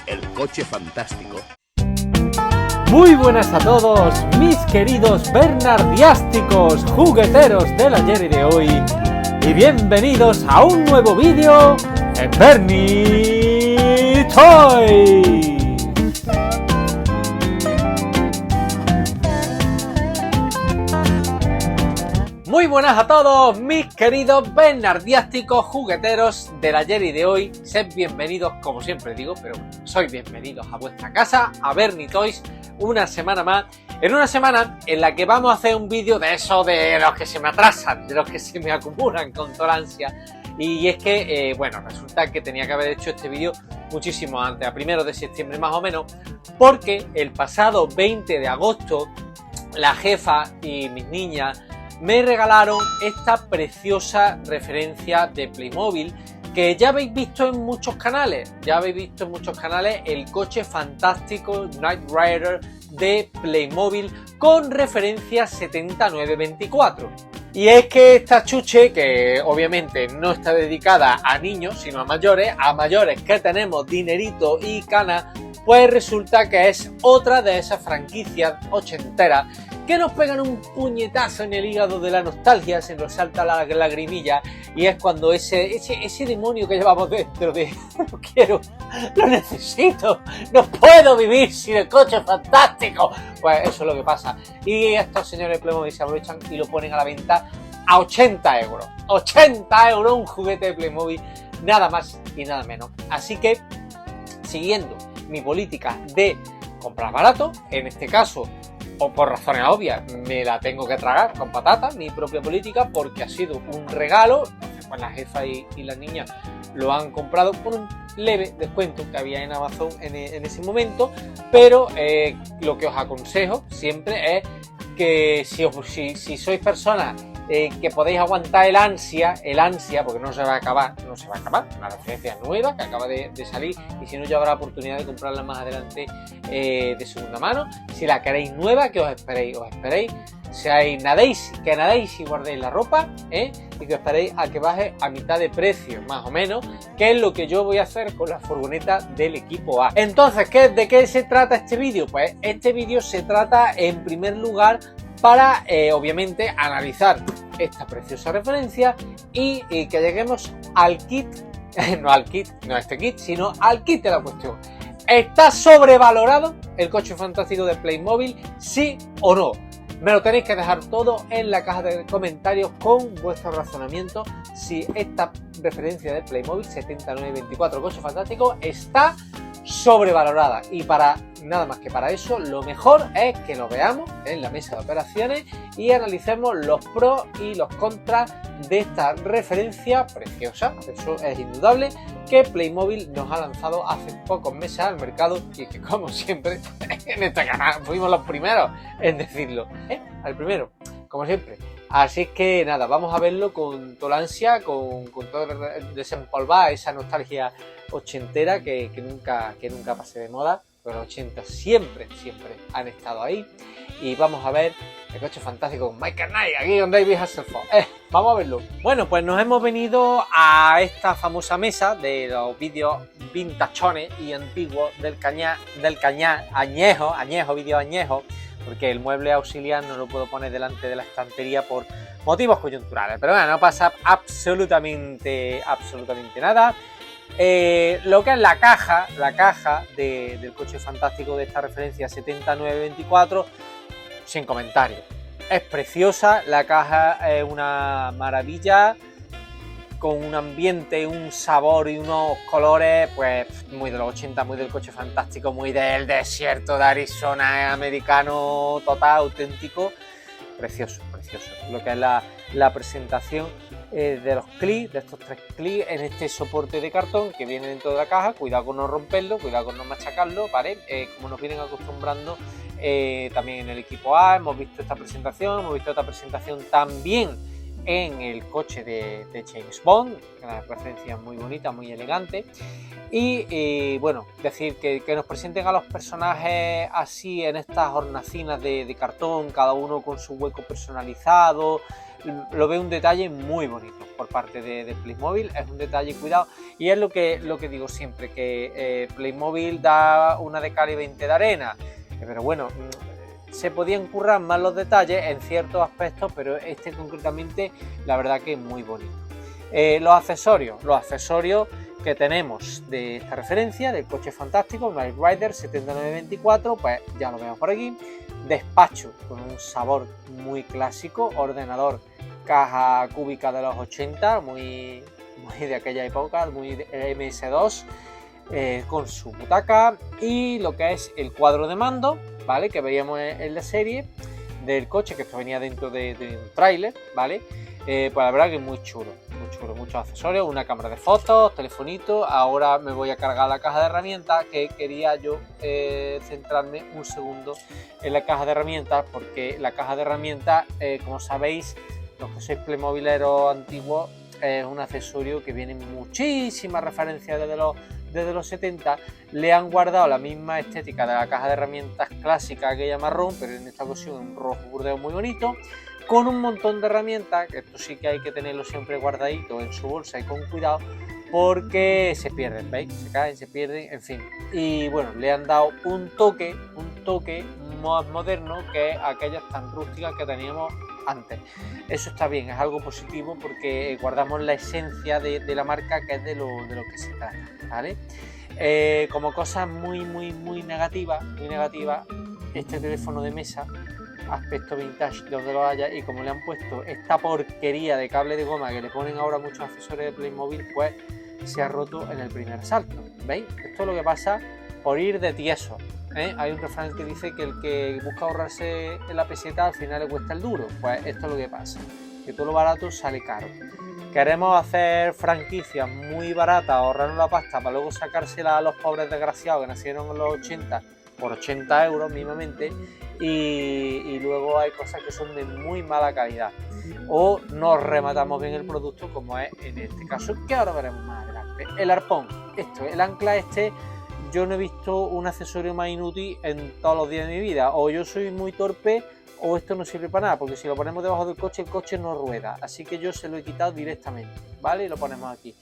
El coche fantástico. Muy buenas a todos, mis queridos bernardiásticos jugueteros del ayer y de hoy, y bienvenidos a un nuevo vídeo en Bernie Toys. Muy buenas a todos, mis queridos bernardiásticos jugueteros del ayer y de hoy. Sed bienvenidos, como siempre digo, pero sois bienvenidos a vuestra casa, a Bernie Toys, una semana más. En una semana en la que vamos a hacer un vídeo de eso, de los que se me atrasan, de los que se me acumulan con toda la ansia. Y es que, bueno, resulta que tenía que haber hecho este vídeo muchísimo antes, a 1 de septiembre más o menos, porque el pasado 20 de agosto la jefa y mis niñas me regalaron esta preciosa referencia de Playmobil que ya habéis visto en muchos canales. El coche fantástico Knight Rider de Playmobil con referencia 7924. Y es que esta chuche, que obviamente no está dedicada a niños sino a mayores que tenemos dinerito y cana, pues resulta que es otra de esas franquicias ochenteras que nos pegan un puñetazo en el hígado de la nostalgia, se nos salta la lagrimilla, y es cuando ese demonio que llevamos dentro de lo quiero, lo necesito, no puedo vivir sin el coche fantástico, pues eso es lo que pasa. Y estos señores de Playmobil se aprovechan y lo ponen a la venta a 80 euros. 80 euros un juguete de Playmobil, nada más y nada menos. Así que, siguiendo mi política de comprar barato, en este caso, o por razones obvias, me la tengo que tragar con patatas, mi propia política, porque ha sido un regalo. Entonces, pues la jefa y las niñas lo han comprado por un leve descuento que había en Amazon en ese momento, pero lo que os aconsejo siempre es que si sois personas que podéis aguantar el ansia, porque no se va a acabar, la referencia es nueva, que acaba de salir, y si no ya habrá oportunidad de comprarla más adelante de segunda mano. Si la queréis nueva, que os esperéis, que nadéis y guardéis la ropa, y que esperéis a que baje a mitad de precio, más o menos, que es lo que yo voy a hacer con la furgoneta del equipo A. Entonces, ¿de qué se trata este vídeo? Pues este vídeo se trata, en primer lugar, para obviamente analizar esta preciosa referencia y que lleguemos al kit, no a este kit, sino al kit de la cuestión. ¿Está sobrevalorado el coche fantástico de Playmobil? ¿Sí o no? Me lo tenéis que dejar todo en la caja de comentarios con vuestro razonamiento, si esta referencia de Playmobil 7924 coche fantástico está sobrevalorada. Y nada más que para eso, lo mejor es que lo veamos en la mesa de operaciones y analicemos los pros y los contras de esta referencia preciosa. Eso es indudable, que Playmobil nos ha lanzado hace pocos meses al mercado, y que, como siempre en este canal fuimos los primeros en decirlo, al primero, como siempre. Así es que nada, vamos a verlo con toda la ansia, con todo desempolvar esa nostalgia ochentera que nunca pase de moda. Pero los 80 siempre han estado ahí. Y vamos a ver el coche fantástico con Michael Knight, aquí con David Hasselhoff. Vamos a verlo. Bueno, pues nos hemos venido a esta famosa mesa de los vídeos vintachones y antiguos del cañar, vídeo añejo, porque el mueble auxiliar no lo puedo poner delante de la estantería por motivos coyunturales. Pero bueno, no pasa absolutamente nada. Lo que es la caja del coche fantástico de esta referencia 7924, sin comentarios. Es preciosa, la caja es una maravilla, con un ambiente, un sabor y unos colores pues muy de los 80, muy del coche fantástico, muy del desierto de Arizona americano total, auténtico. Precioso. Lo que es la presentación de los clips, de estos 3 clips en este soporte de cartón que viene dentro de la caja. Cuidado con no romperlo, cuidado con no machacarlo, ¿vale? Como nos vienen acostumbrando también en el equipo A. Hemos visto esta presentación, hemos visto otra presentación también en el coche de James Bond, una referencia muy bonita, muy elegante. Y bueno, decir que nos presenten a los personajes así en estas hornacinas de cartón, cada uno con su hueco personalizado, lo veo un detalle muy bonito por parte de Playmobil, es un detalle cuidado y es lo que digo siempre, que Playmobil da una de cal y 20 de arena, pero bueno, se podían currar más los detalles en ciertos aspectos, pero este concretamente la verdad que es muy bonito. Los accesorios que tenemos de esta referencia, del coche fantástico, Knight Rider 7924, pues ya lo vemos por aquí. Despacho con un sabor muy clásico, ordenador caja cúbica de los 80, muy de aquella época, muy de MS2, con su butaca y lo que es el cuadro de mando, ¿vale? Que veíamos en la serie del coche, que esto venía dentro de un tráiler, ¿vale? Pues la verdad que es muy chulo, muchos accesorios, una cámara de fotos, telefonito. Ahora me voy a cargar la caja de herramientas, que quería yo centrarme un segundo en la caja de herramientas, porque la caja de herramientas, como sabéis, los que sois playmobileros antiguos, es un accesorio que viene muchísimas referencias desde los 70, le han guardado la misma estética de la caja de herramientas clásica, aquella marrón, pero en esta ocasión un rojo burdeo muy bonito, con un montón de herramientas, que esto sí que hay que tenerlo siempre guardadito en su bolsa y con cuidado, porque se pierden, ¿veis? Se caen, se pierden, en fin. Y bueno, le han dado un toque más moderno que aquellas tan rústicas que teníamos antes. Eso está bien, es algo positivo porque guardamos la esencia de la marca, que es de lo que se trata, ¿vale? Como cosa muy negativa, este teléfono de mesa, aspecto vintage donde lo haya, y como le han puesto esta porquería de cable de goma que le ponen ahora muchos accesorios de Playmobil, pues se ha roto en el primer salto. ¿Veis? Esto es lo que pasa por ir de tieso. Hay un refrán que dice que el que busca ahorrarse en la peseta al final le cuesta el duro. Pues esto es lo que pasa, que todo lo barato sale caro. Queremos hacer franquicias muy baratas, ahorrarnos la pasta para luego sacársela a los pobres desgraciados que nacieron en los 80 por 80 euros mínimamente, y luego hay cosas que son de muy mala calidad, o no rematamos bien el producto, como es en este caso, que ahora veremos más adelante. El arpón, el ancla yo no he visto un accesorio más inútil en todos los días de mi vida. O yo soy muy torpe o esto no sirve para nada, porque si lo ponemos debajo del coche, el coche no rueda, así que yo se lo he quitado directamente, ¿vale? Y lo ponemos aquí.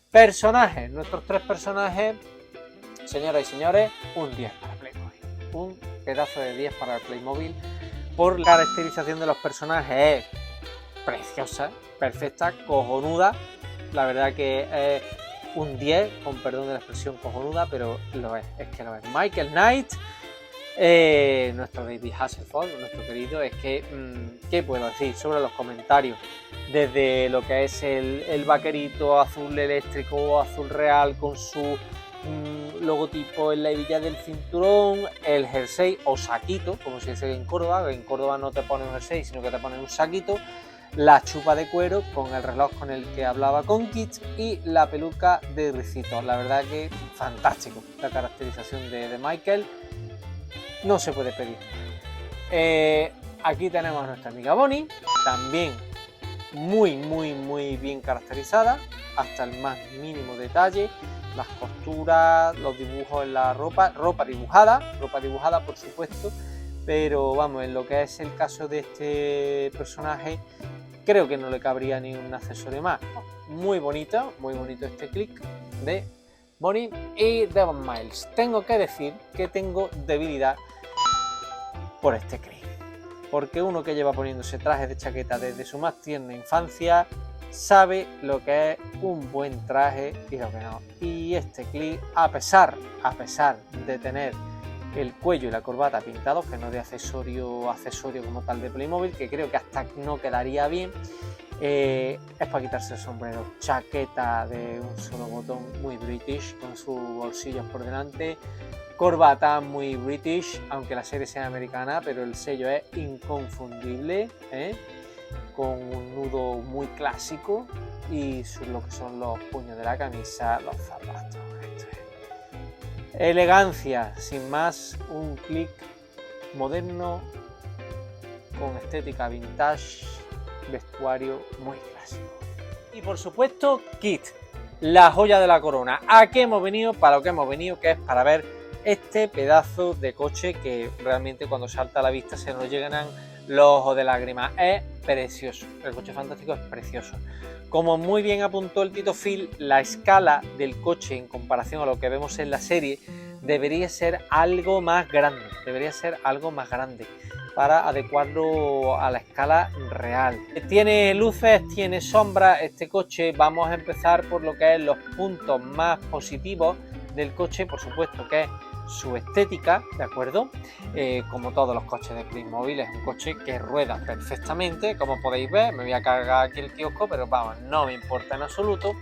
Personajes, nuestros 3 personajes, señoras y señores, un 10 para Playmobil, un pedazo de 10 para el Playmobil, por la caracterización de los personajes es preciosa, perfecta, cojonuda, la verdad que es un 10, con perdón de la expresión cojonuda, pero lo es que lo es. Michael Knight, nuestro David Hasselhoff, nuestro querido, es que, ¿qué puedo decir sobre los comentarios? Desde lo que es el vaquerito azul eléctrico, azul real, con su logotipo en la hebilla del cinturón, el jersey o saquito, como se dice en Córdoba, que en Córdoba no te ponen un jersey, sino que te ponen un saquito, la chupa de cuero con el reloj con el que hablaba con Kit y la peluca de Ricito. La verdad que fantástico la caracterización de Michael, no se puede pedir. Aquí tenemos a nuestra amiga Bonnie, también muy bien caracterizada, hasta el más mínimo detalle, las costuras, los dibujos en la ropa dibujada por supuesto, pero vamos, en lo que es el caso de este personaje, creo que no le cabría ni un accesorio más. Muy bonito este click de Bonnie y Devon Miles. Tengo que decir que tengo debilidad por este click, porque uno que lleva poniéndose trajes de chaqueta desde su más tierna infancia sabe lo que es un buen traje y lo que no. Y este clip, a pesar de tener el cuello y la corbata pintados, que no de accesorio como tal de Playmobil, que creo que hasta no quedaría bien, es para quitarse el sombrero. Chaqueta de un solo botón, muy british, con sus bolsillos por delante, corbata muy british, aunque la serie sea americana, pero el sello es inconfundible, con un nudo muy clásico y lo que son los puños de la camisa, los zapatos. Elegancia, sin más, un click moderno con estética vintage, vestuario muy clásico. Y por supuesto, Kit, la joya de la corona. ¿A qué hemos venido? Para lo que hemos venido, que es para ver este pedazo de coche que realmente cuando salta a la vista se nos llenan los ojos de lágrimas. Es precioso, el coche fantástico es precioso. Como muy bien apuntó el Tito Phil, la escala del coche en comparación a lo que vemos en la serie debería ser algo más grande, para adecuarlo a la escala real. Tiene luces, tiene sombras este coche. Vamos a empezar por lo que es los puntos más positivos del coche, por supuesto que es su estética, ¿de acuerdo? Como todos los coches de Playmobil, es un coche que rueda perfectamente, como podéis ver. Me voy a cargar aquí el kiosco, pero vamos, no me importa en absoluto.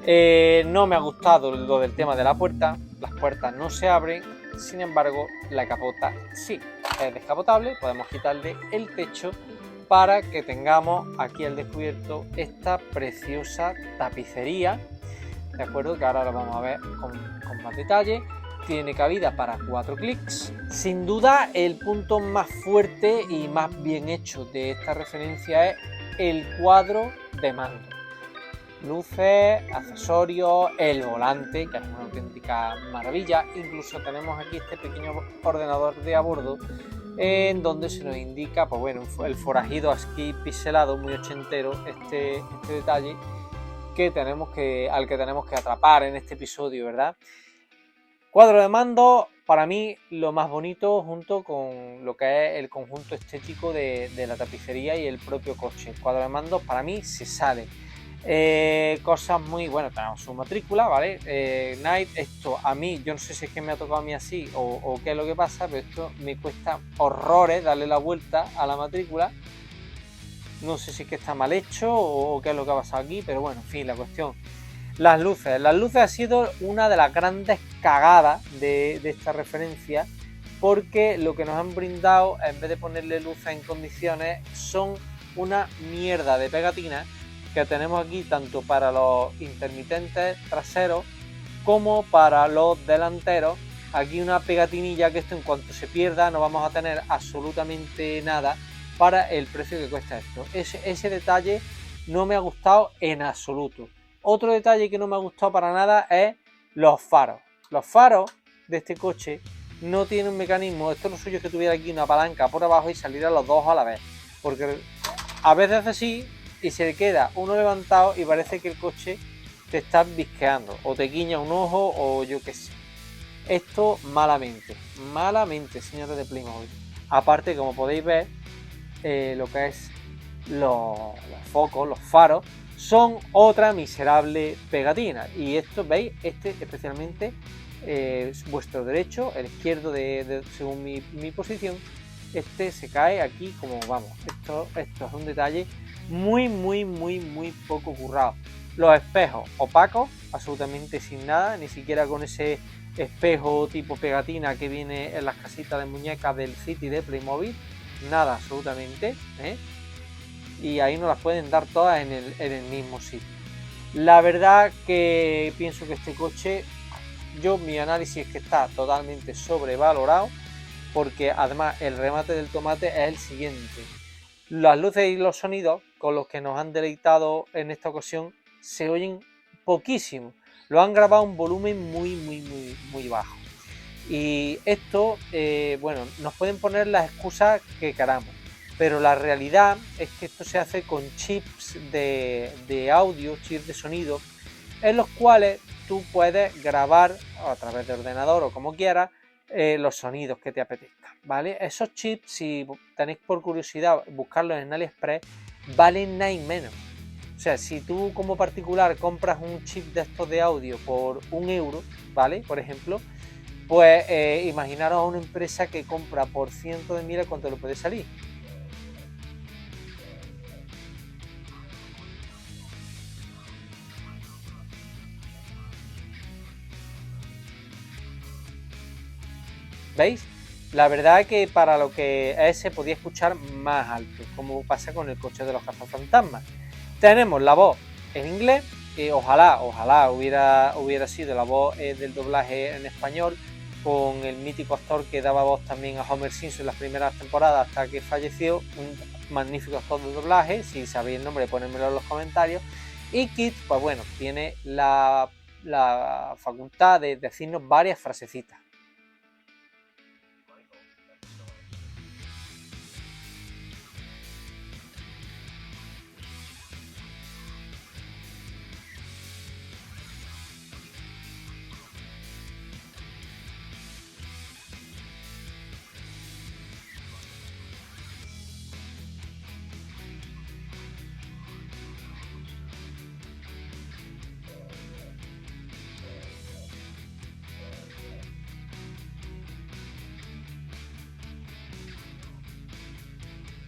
No me ha gustado lo del tema de la puerta, las puertas no se abren, sin embargo la capota sí, es descapotable. Podemos quitarle el techo para que tengamos aquí al descubierto esta preciosa tapicería, ¿de acuerdo? Que ahora lo vamos a ver con más detalle. Tiene cabida para 4 clics. Sin duda el punto más fuerte y más bien hecho de esta referencia es el cuadro de mando. Luces, accesorios, el volante, que es una auténtica maravilla. Incluso tenemos aquí este pequeño ordenador de a bordo en donde se nos indica, pues bueno, el forajido aquí pixelado, muy ochentero, este detalle al que tenemos que atrapar en este episodio, ¿verdad? Cuadro de mando, para mí lo más bonito, junto con lo que es el conjunto estético de la tapicería y el propio coche. El cuadro de mando para mí se sale. Cosas muy buenas, tenemos su matrícula, ¿vale? Night, esto a mí, yo no sé si es que me ha tocado a mí así o qué es lo que pasa, pero esto me cuesta horrores darle la vuelta a la matrícula. No sé si es que está mal hecho o qué es lo que ha pasado aquí, pero bueno, en fin, la cuestión. Las luces ha sido una de las grandes cagadas de esta referencia, porque lo que nos han brindado, en vez de ponerle luces en condiciones, son una mierda de pegatinas que tenemos aquí tanto para los intermitentes traseros como para los delanteros. Aquí una pegatinilla que esto en cuanto se pierda no vamos a tener absolutamente nada para el precio que cuesta esto. Ese detalle no me ha gustado en absoluto. Otro detalle que no me ha gustado para nada es los faros. Los faros de este coche no tienen un mecanismo. Esto lo suyo es que tuviera aquí una palanca por abajo y saliera los dos a la vez. Porque a veces hace así y se le queda uno levantado y parece que el coche te está visqueando. O te guiña un ojo o yo qué sé. Esto malamente, señores de Playmobil. Aparte, como podéis ver, lo que es los focos, los faros, son otra miserable pegatina. Y esto, veis, especialmente vuestro derecho, el izquierdo según mi posición, se cae aquí como vamos. Esto es un detalle muy poco currado. Los espejos opacos, absolutamente sin nada, ni siquiera con ese espejo tipo pegatina que viene en las casitas de muñecas del City de Playmobil, nada absolutamente, y ahí nos las pueden dar todas en el mismo sitio. La verdad que pienso que este coche, mi análisis es que está totalmente sobrevalorado, porque además el remate del tomate es el siguiente: las luces y los sonidos con los que nos han deleitado en esta ocasión se oyen poquísimo, lo han grabado a un volumen muy bajo, y esto, bueno, nos pueden poner las excusas que queramos, pero la realidad es que esto se hace con chips de audio, chips de sonido, en los cuales tú puedes grabar a través de ordenador o como quieras los sonidos que te apetezcan, ¿vale? Esos chips, si tenéis por curiosidad buscarlos en AliExpress, valen nada y menos. O sea, si tú como particular compras un chip de estos de audio por 1 euro, ¿vale? Por ejemplo, pues imaginaros a una empresa que compra por cientos de miles, ¿cuánto le puede salir? ¿Veis? La verdad es que para lo que es se podía escuchar más alto, como pasa con el coche de los cazafantasmas. Tenemos la voz en inglés, ojalá hubiera sido la voz del doblaje en español, con el mítico actor que daba voz también a Homer Simpson en las primeras temporadas hasta que falleció, un magnífico actor de doblaje. Si sabéis el nombre, ponedmelo en los comentarios. Y Kit, pues bueno, tiene la facultad de decirnos varias frasecitas.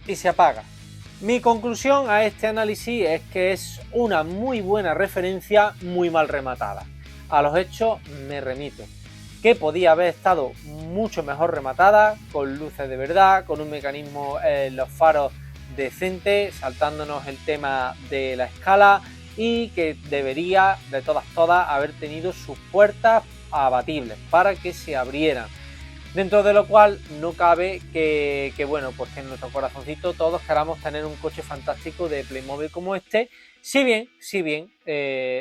Y se apaga. Mi conclusión a este análisis es que es una muy buena referencia, muy mal rematada. A los hechos me remito. Que podía haber estado mucho mejor rematada, con luces de verdad, con un mecanismo en los faros decente, saltándonos el tema de la escala, y que debería de todas haber tenido sus puertas abatibles para que se abrieran. Dentro de lo cual no cabe que bueno, pues que en nuestro corazoncito todos queramos tener un coche fantástico de Playmobil como este. Si bien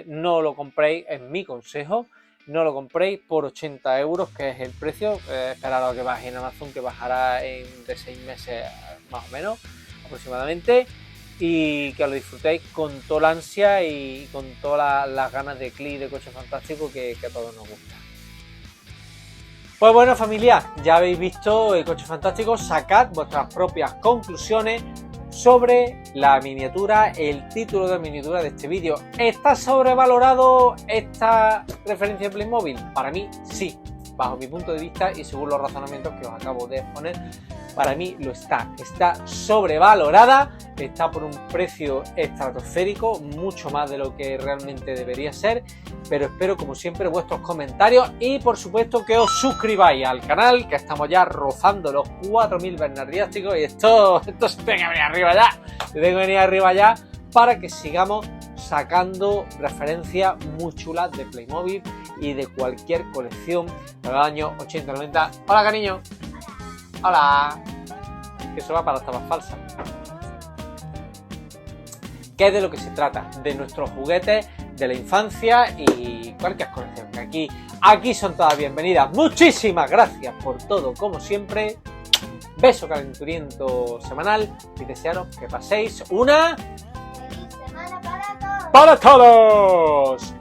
no lo compréis, es mi consejo, no lo compréis por 80 euros, que es el precio. Esperad a que baje en Amazon, que bajará de 6 meses más o menos aproximadamente, y que lo disfrutéis con toda la ansia y con todas las ganas de clic de coche fantástico que a todos nos gusta. Pues bueno, familia, ya habéis visto el coche fantástico. Sacad vuestras propias conclusiones sobre la miniatura, el título de miniatura de este vídeo. ¿Está sobrevalorado esta referencia de Playmobil? Para mí sí, bajo mi punto de vista y según los razonamientos que os acabo de exponer. Para mí lo está sobrevalorada, está por un precio estratosférico, mucho más de lo que realmente debería ser, pero espero como siempre vuestros comentarios y por supuesto que os suscribáis al canal, que estamos ya rozando los 4000 bernardiásticos y esto se tiene que venir arriba ya, para que sigamos sacando referencias muy chulas de Playmobil y de cualquier colección de los años 80-90. Hola, cariño. Hola. Que eso va para las tapas falsas. ¿Qué es de lo que se trata? De nuestros juguetes de la infancia y cualquier colección. Que aquí son todas bienvenidas. Muchísimas gracias por todo, como siempre. Beso calenturiento semanal y desearos que paséis una ¡Feliz semana para todos! ¡para todos!